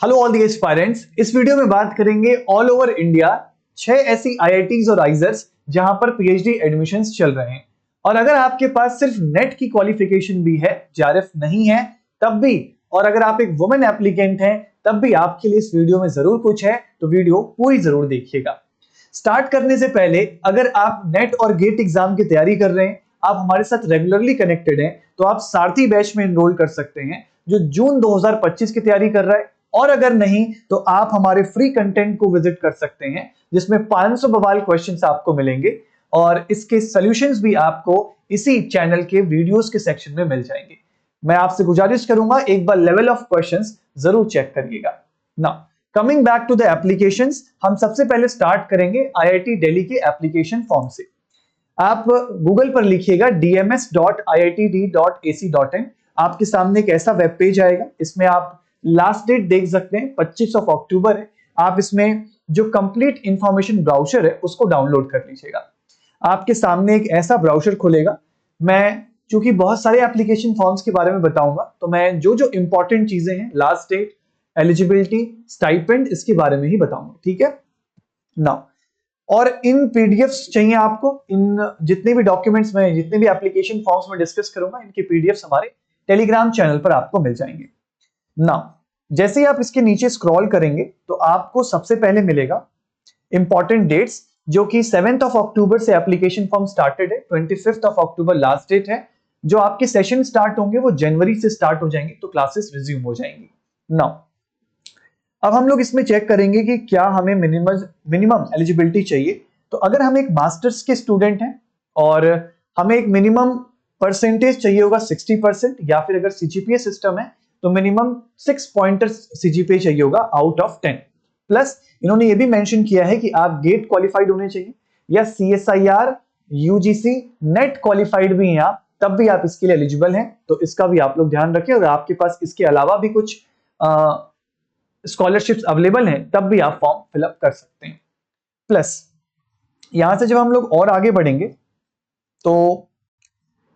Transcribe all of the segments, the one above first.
Hello all the aspirants. इस video में बात करेंगे ऑल ओवर इंडिया 6 ऐसी आईआईटीज और आइजर्स जहां पर पीएचडी एडमिशंस चल रहे हैं। और अगर आपके पास सिर्फ नेट की क्वालिफिकेशन भी है, जेआरएफ नहीं है तब भी, और अगर आप एक वुमेन एप्लीकेंट हैं तब भी आपके लिए इस वीडियो में जरूर कुछ है, तो वीडियो पूरी जरूर देखिएगा। स्टार्ट करने से पहले, अगर आप नेट और गेट एग्जाम की तैयारी कर रहे हैं, आप हमारे साथ रेगुलरली कनेक्टेड हैं, तो आप सारथी बैच में एनरोल कर सकते हैं जो जून 2025 की तैयारी कर रहा है। और अगर नहीं तो आप हमारे फ्री कंटेंट को विजिट कर सकते हैं जिसमें 500 बवाल क्वेश्चंस आपको मिलेंगे और इसके सॉल्यूशंस भी आपको इसी चैनल के वीडियोस के सेक्शन में मिल जाएंगे। मैं आपसे गुजारिश करूंगा एक बार लेवल ऑफ क्वेश्चंस जरूर चेक करिएगा। Now coming back to the applications, हम सबसे पहले स्टार्ट करेंगे आईआईटी दिल्ली के एप्लीकेशन फॉर्म से। आप गूगल पर लिखिएगा dms.iittd.ac.in। आपके सामने एक ऐसा वेब पेज आएगा, इसमें आप लास्ट डेट देख सकते हैं 25 अक्टूबर है। आप इसमें जो कंप्लीट इंफॉर्मेशन ब्राउजर है उसको डाउनलोड कर लीजिएगा। आपके सामने एक ऐसा ब्राउजर खुलेगा। मैं चूंकि बहुत सारे एप्लीकेशन फॉर्म्स के बारे में बताऊंगा, तो मैं जो जो इंपॉर्टेंट चीजें हैं, लास्ट डेट, एलिजिबिलिटी, स्टाइपेंड, इसके बारे में ही बताऊंगा, ठीक है ना। और इन पीडीएफ्स चाहिए आपको, इन जितने भी डॉक्यूमेंट्स में, जितने भी एप्लीकेशन फॉर्म्स में डिस्कस करूंगा, इनके पीडीएफ्स हमारे टेलीग्राम चैनल पर आपको मिल जाएंगे ना। जैसे ही आप इसके नीचे स्क्रॉल करेंगे तो आपको सबसे पहले मिलेगा इंपॉर्टेंट डेट्स, जो कि 7 अक्टूबर से एप्लीकेशन फॉर्म स्टार्टेड है, 25 अक्टूबर लास्ट डेट है। जो आपके सेशन स्टार्ट होंगे वो जनवरी से स्टार्ट हो जाएंगे, तो क्लासेस रिज्यूम हो जाएंगी ना। अब हम लोग इसमें चेक करेंगे कि क्या हमें मिनिमम एलिजिबिलिटी चाहिए। तो अगर हम एक मास्टर्स के स्टूडेंट हैं और हमें एक मिनिमम परसेंटेज चाहिए होगा 60%, या फिर अगर सीजीपीए सिस्टम है तो मिनिमम 6 पॉइंटर सीजीपीए चाहिए होगा आउट ऑफ 10। प्लस इन्होंने ये भी मेंशन किया है कि आप गेट क्वालिफाइड होने चाहिए या सीएसआईआर, यूजीसी, नेट क्वालिफाइड भी हैं आप, तब भी आप इसके लिए एलिजिबल हैं। तो इसका भी आप लोग ध्यान रखें। अगर आपके पास इसके अलावा भी कुछ स्कॉलरशिप्स अवेलेबल हैं तब भी आप फॉर्म फिलअप कर सकते हैं। प्लस यहां से जब हम लोग और आगे बढ़ेंगे तो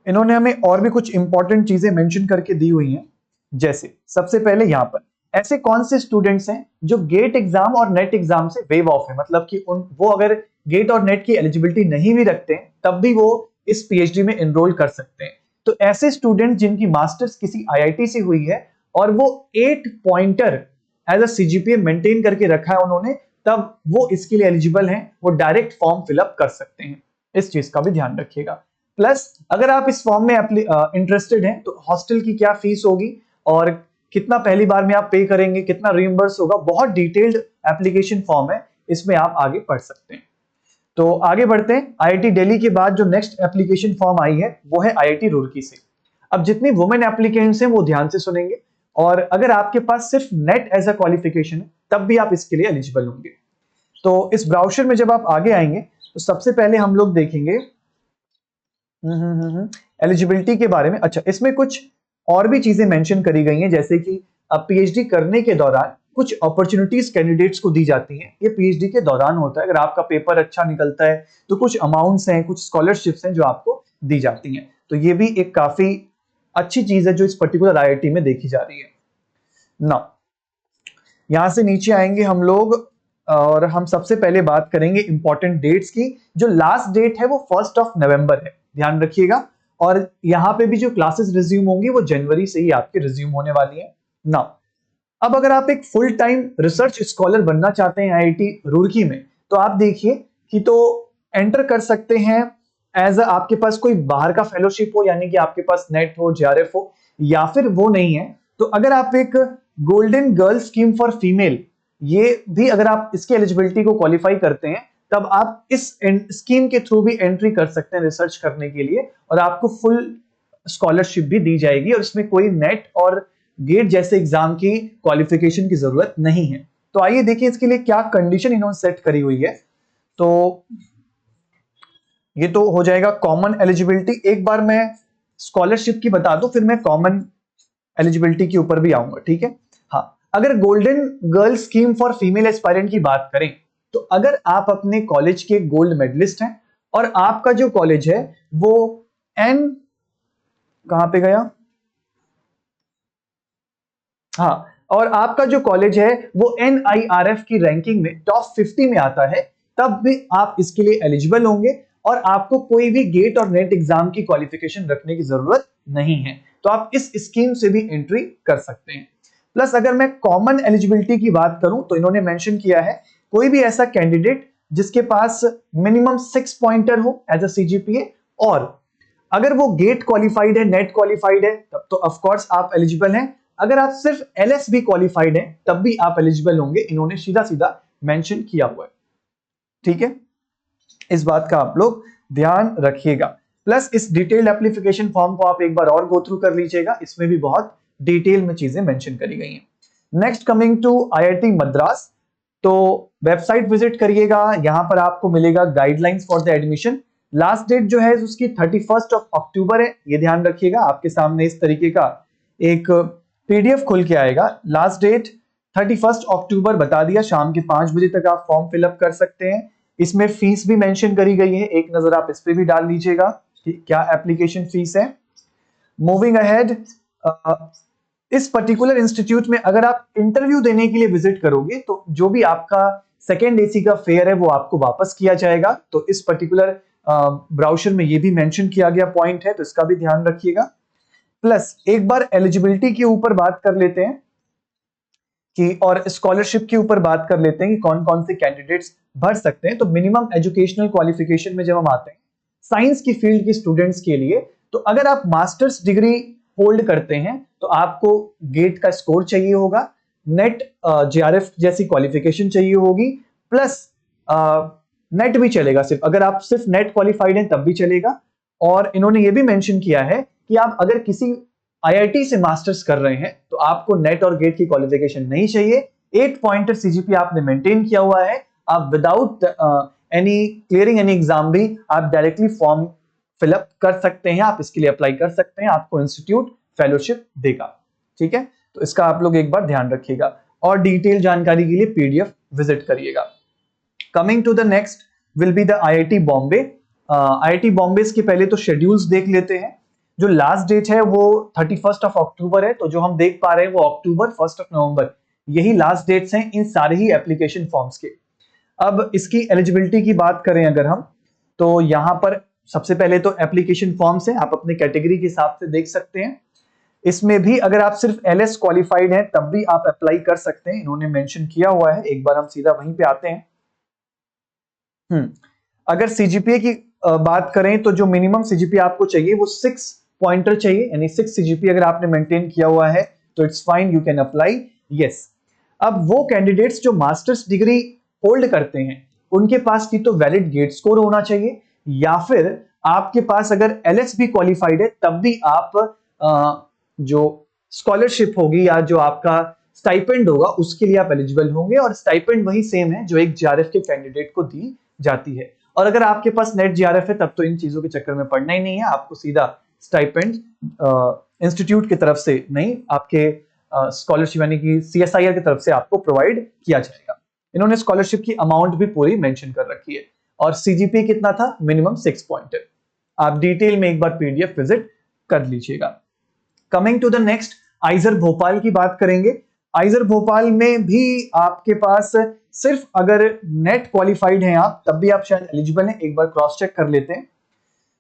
इन्होंने हमें और भी कुछ इंपॉर्टेंट चीजें मेंशन करके दी हुई हैं। जैसे सबसे पहले यहां पर ऐसे कौन से स्टूडेंट्स हैं जो गेट एग्जाम और नेट एग्जाम से वेव ऑफ है, मतलब कि वो अगर गेट और नेट की एलिजिबिलिटी नहीं भी रखते हैं तब भी वो इस पीएचडी में एनरोल कर सकते हैं। तो ऐसे स्टूडेंट जिनकी मास्टर्स किसी आईआईटी से हुई है और वो 8 pointer as a CGPA maintain करके रखा है उन्होंने, तब वो इसके लिए एलिजिबल हैं, वो डायरेक्ट फॉर्म फिलअप कर सकते हैं। इस चीज का भी ध्यान रखिएगा। प्लस अगर आप इस फॉर्म में इंटरेस्टेड हैं तो हॉस्टल की क्या फीस होगी और कितना पहली बार में आप पे करेंगे, कितना रिइंबर्स होगा, बहुत डिटेल्ड एप्लीकेशन फॉर्म है, इसमें आप आगे पढ़ सकते हैं। तो आगे बढ़ते हैं। आईआईटी दिल्ली के बाद जो नेक्स्ट एप्लीकेशन फॉर्म आई है वो है आईआईटी रुड़की से। अब जितनी वुमेन एप्लीकेंट्स हैं वो ध्यान से सुनेंगे, और अगर आपके पास सिर्फ नेट एज अ क्वालिफिकेशन है तब भी आप इसके लिए एलिजिबल होंगे। तो इस ब्राउजर में जब आप आगे आएंगे तो सबसे पहले हम लोग देखेंगे एलिजिबिलिटी के बारे में। अच्छा, इसमें कुछ और भी चीजें मेंशन करी गई हैं, जैसे कि अब पीएचडी करने के दौरान कुछ अपॉर्चुनिटीज कैंडिडेट्स को दी जाती हैं। ये पीएचडी के दौरान होता है। अगर आपका पेपर अच्छा निकलता है तो कुछ अमाउंट्स हैं, कुछ स्कॉलरशिप्स हैं जो आपको दी जाती हैं। तो ये भी एक काफी अच्छी चीज है जो इस पर्टिकुलर आईआईटी में देखी जा रही है ना। यहां से नीचे आएंगे हम लोग और हम सबसे पहले बात करेंगे इंपॉर्टेंट डेट्स की। जो लास्ट डेट है वो 1 नवंबर है, ध्यान रखिएगा। और यहां पे भी जो क्लासेस रिज्यूम होंगी वो जनवरी से ही आपके रिज्यूम होने वाली है ना। अब अगर आप एक फुल टाइम रिसर्च स्कॉलर बनना चाहते हैं आईआईटी रुड़की में, तो आप देखिए कि तो एंटर कर सकते हैं एज आपके पास कोई बाहर का फेलोशिप हो, यानी कि आपके पास नेट हो, जेआरएफ हो, या फिर वो नहीं है तो अगर आप एक golden girl scheme for female, ये भी अगर आप इसकी एलिजिबिलिटी को क्वालिफाई करते हैं तब आप इस स्कीम के थ्रू भी एंट्री कर सकते हैं रिसर्च करने के लिए, और आपको फुल स्कॉलरशिप भी दी जाएगी और इसमें कोई नेट और गेट जैसे एग्जाम की क्वालिफिकेशन की जरूरत नहीं है। तो आइए देखिए इसके लिए क्या कंडीशन इन्होंने सेट करी हुई है। तो ये तो हो जाएगा कॉमन एलिजिबिलिटी। एक बार मैं स्कॉलरशिप की बता दूं, फिर मैं कॉमन एलिजिबिलिटी के ऊपर भी आऊंगा, ठीक है। हाँ, अगर golden girl scheme for female aspirant की बात करें तो अगर आप अपने कॉलेज के गोल्ड मेडलिस्ट हैं और आपका जो कॉलेज है वो कहां पे गया, हाँ, और आपका जो कॉलेज है वो NIRF की रैंकिंग में टॉप 50 में आता है, तब भी आप इसके लिए एलिजिबल होंगे और आपको कोई भी गेट और नेट एग्जाम की क्वालिफिकेशन रखने की जरूरत नहीं है। तो आप इस स्कीम से भी एंट्री कर सकते हैं। प्लस अगर मैं कॉमन एलिजिबिलिटी की बात करूं तो इन्होंने मेंशन किया है कोई भी ऐसा कैंडिडेट जिसके पास मिनिमम 6 पॉइंटर हो एज अ CGPA, और अगर वो गेट क्वालिफाइड है, नेट क्वालिफाइड है, तब तो ऑफ कोर्स आप एलिजिबल हैं। अगर आप सिर्फ LS भी क्वालिफाइड है तब भी आप एलिजिबल होंगे, इन्होंने सीधा सीधा मेंशन किया हुआ है। ठीक है, इस बात का आप लोग ध्यान रखिएगा। प्लस इस डिटेल्ड एप्लीकेशन फॉर्म को आप एक बार और गो थ्रू कर लीजिएगा, इसमें भी बहुत डिटेल में चीजें मेंशन करी गई हैं। Next coming to IIT Madras, तो वेबसाइट विजिट करिएगा, यहां पर आपको मिलेगा guidelines for the admission. Last date जो है उसकी 31 अक्टूबर है, ये ध्यान रखिएगा। आपके सामने इस तरीके का एक PDF खुल के आएगा। लास्ट डेट 31 अक्टूबर बता दिया, शाम के 5 बजे तक आप फॉर्म फिलअप कर सकते हैं। इसमें फीस भी मेंशन करी गई है, एक नजर आप इस पे भी डाल लीजिएगा कि क्या एप्लीकेशन फीस है। मूविंग अहेड, इस पर्टिकुलर इंस्टीट्यूट में अगर आप इंटरव्यू देने के लिए विजिट करोगे तो जो भी आपका सेकेंड AC का फेयर है वो आपको वापस किया जाएगा। तो इस पर्टिकुलर ब्राउचर में ये भी मेंशन किया गया पॉइंट है, तो इसका भी ध्यान रखिएगा। प्लस एक बार एलिजिबिलिटी के ऊपर बात कर लेते हैं कि, और स्कॉलरशिप के ऊपर बात कर लेते हैं कि कौन कौन से कैंडिडेट्स भर सकते हैं। तो मिनिमम एजुकेशनल क्वालिफिकेशन में जब हम आते हैं साइंस की फील्ड के स्टूडेंट्स के लिए, तो अगर आप मास्टर्स डिग्री होल्ड करते हैं तो आपको गेट का स्कोर चाहिए होगा, नेट JRF जैसी क्वालिफिकेशन चाहिए होगी, प्लस नेट भी चलेगा, सिर्फ अगर आप सिर्फ नेट क्वालिफाइड हैं तब भी चलेगा। और इन्होंने ये भी मेंशन किया है कि आप अगर किसी IIT से मास्टर्स कर रहे हैं तो आपको नेट और गेट की क्वालिफिकेशन नहीं चाहिए, 8 पॉइंटर CGPA आपने मेंटेन किया हुआ है, आप without any clearing any exam भी आप डायरेक्टली फॉर्म फिलअप कर सकते हैं, आप इसके लिए अप्लाई कर सकते हैं, आपको इंस्टीट्यूट फेलोशिप देगा। ठीक है, तो इसका आप लोग एक बार ध्यान रखिएगा और डिटेल जानकारी के लिए PDF विजिट करिएगा। Coming to the next will be the IIT Bombay. IIT Bombay के पहले तो शेड्यूल्स देख लेते हैं। जो लास्ट डेट है वो 31 अक्टूबर है, तो जो हम देख पा रहे हैं वो अक्टूबर 1 नवंबर, यही लास्ट डेट्स हैं इन सारे ही एप्लीकेशन फॉर्म्स के। अब इसकी एलिजिबिलिटी की बात करें अगर हम, तो यहां पर सबसे पहले तो एप्लीकेशन फॉर्म्स है, आप अपने कैटेगरी के हिसाब से देख सकते हैं। इसमें भी अगर आप सिर्फ LS क्वालिफाइड हैं तब भी आप अप्लाई कर सकते हैं, इन्होंने मेंशन किया हुआ है। एक बार हम सीधा वहीं पे आते हैं। अगर CGPA की बात करें तो जो मिनिमम CGPA आपको चाहिए वो 6 पॉइंटर चाहिए, यानी 6 CGPA अगर आपने मेंटेन किया हुआ है तो it's fine, you can apply, yes. अब वो कैंडिडेट्स जो मास्टर्स डिग्री होल्ड करते हैं उनके पास की तो वैलिड गेट स्कोर होना चाहिए, या फिर आपके पास अगर LS भी क्वालिफाइड है तब भी आप जो स्कॉलरशिप होगी या जो आपका स्टाइपेंड होगा उसके लिए आप एलिजिबल होंगे, और स्टाइपेंड वही सेम है जो एक JRF के कैंडिडेट को दी जाती है। और अगर आपके पास नेट JRF है तब तो इन चीजों के चक्कर में पड़ना ही नहीं है, आपको सीधा स्टाइपेंड इंस्टीट्यूट की तरफ से नहीं, आपके स्कॉलरशिप यानी कि CSIR की तरफ से आपको प्रोवाइड किया जाएगा। इन्होंने स्कॉलरशिप की अमाउंट भी पूरी मेंशन कर रखी है, और CGPA कितना था, मिनिमम 6 पॉइंटर। आप डिटेल में एक बार PDF विजिट कर लीजिएगा। Coming to the next, IISER Bhopal की बात करेंगे। आइजर भोपाल में भी आपके पास सिर्फ अगर नेट क्वालिफाइड हैं आप तब भी आप शायद एलिजिबल हैं, एक बार क्रॉस चेक कर लेते हैं।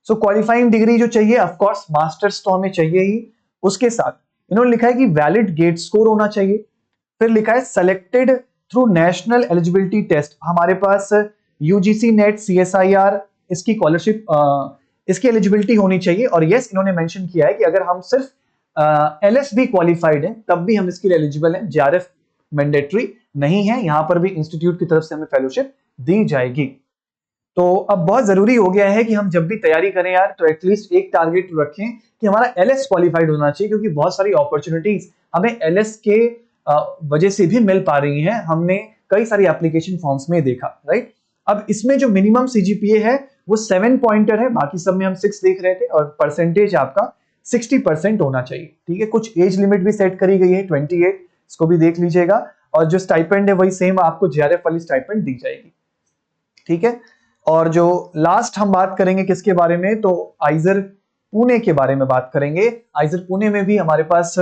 सो क्वालिफाइंग डिग्री जो चाहिए, ऑफ कोर्स मास्टर्स तो हमें चाहिए ही, उसके साथ इन्होंने लिखा है कि वैलिड गेट स्कोर होना चाहिए। फिर लिखा है selected through national eligibility test, हमारे पास UGC नेट CSIR इसकी स्कॉलरशिप इसकी एलिजिबिलिटी होनी चाहिए। और यस, इन्होंने मेंशन किया है कि अगर हम सिर्फ LS भी क्वालिफाइड है तब भी हम इसके लिए एलिजिबल हैं, JRF मैंडेटरी नहीं है, यहां पर भी इंस्टीट्यूट की तरफ से हमें फेलोशिप दी जाएगी। तो अब बहुत जरूरी हो गया है कि हम जब भी तैयारी करें यार तो एटलीस्ट एक टारगेट रखें कि हमारा LS क्वालिफाइड होना चाहिए, क्योंकि बहुत सारी अपॉर्चुनिटीज हमें LS के वजह से भी मिल पा रही हैं, हमने कई सारी एप्लीकेशन फॉर्म्स में देखा, राइट। अब इसमें जो मिनिमम CGPA है वो 7 पॉइंटर है, बाकी सब में हम 6 देख रहे थे, और परसेंटेज आपका 60% होना चाहिए। ठीक है, कुछ एज लिमिट भी सेट करी गई है 28, इसको भी देख लीजिएगा। और जो स्टाइपेंड है वही सेम आपको JRF वाली स्टाइपेंड दी जाएगी। ठीक है, और जो लास्ट हम बात करेंगे किसके बारे में, तो आइजर पुणे के बारे में बात करेंगे। आइजर पुणे में भी हमारे पास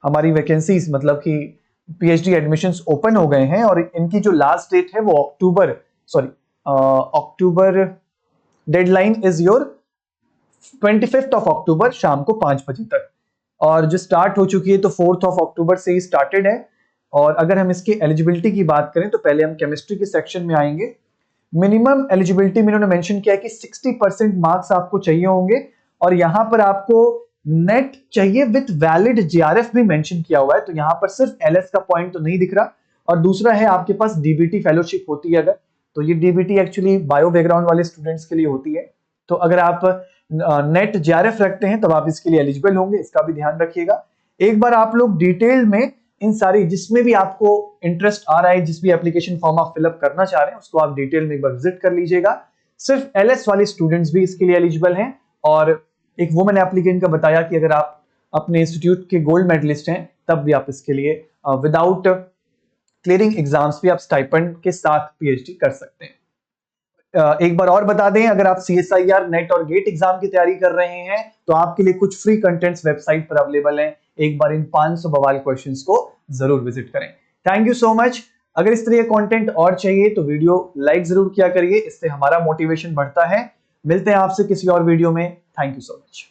हमारी वैकेंसीज मतलब कि पीएचडी एडमिशंस ओपन हो गए हैं और इनकी जो लास्ट डेट है वो October deadline is your 25th of October शाम को 5 बजे तक। और जो स्टार्ट हो चुकी है तो 4th ऑफ अक्टूबर से ही स्टार्टेड है। और अगर हम इसकी एलिजिबिलिटी की बात करें तो पहले हम केमिस्ट्री के सेक्शन में आएंगे। मिनिमम एलिजिबिलिटी में इन्होंने मेंशन किया है कि 60% मार्क्स आपको चाहिए होंगे और यहां पर आपको नेट चाहिए विथ वैलिड जीआरएफ भी मेंशन किया हुआ है, तो यहां पर सिर्फ एलएस का पॉइंट तो नहीं दिख रहा। और दूसरा है आपके पास डीबीटी फेलोशिप होती है अगर, तो ये डीबीटी एक्चुअली बायो बैकग्राउंड वाले स्टूडेंट्स के लिए होती है। तो अगर आप नेट जीआरएफ रखते हैं तब आप इसके लिए एलिजिबल होंगे, इसका भी ध्यान रखिएगा। एक बार आप लोग डिटेल में इन सारी जिसमें भी आपको इंटरेस्ट आ रहा है, जिस भी एप्लीकेशन फॉर्म आप फिलअप करना चाह रहे हैं उसको आप डिटेल में एक बार विजिट कर लीजिएगा। सिर्फ एलएस वाले स्टूडेंट्स भी इसके लिए एलिजिबल हैं। और एक वुमेन एप्लीकेंट का बताया कि अगर आप अपने इंस्टीट्यूट के गोल्ड मेडलिस्ट हैं तब भी आप इसके लिए विदाउट क्लियरिंग एग्जाम्स भी आप स्टाइपेंड के साथ पीएचडी कर सकते हैं। एक बार और बता दें, अगर आप सीएसआईआर नेट और गेट एग्जाम की तैयारी कर रहे हैं तो आपके लिए कुछ फ्री कंटेंट्स वेबसाइट पर अवेलेबल हैं। एक बार इन 500 बवाल क्वेश्चंस को जरूर विजिट करें। Thank you so much. अगर इस तरह का कंटेंट और चाहिए तो वीडियो लाइक जरूर किया करिए, इससे हमारा मोटिवेशन बढ़ता है। मिलते हैं आपसे किसी और वीडियो में। Thank you so much.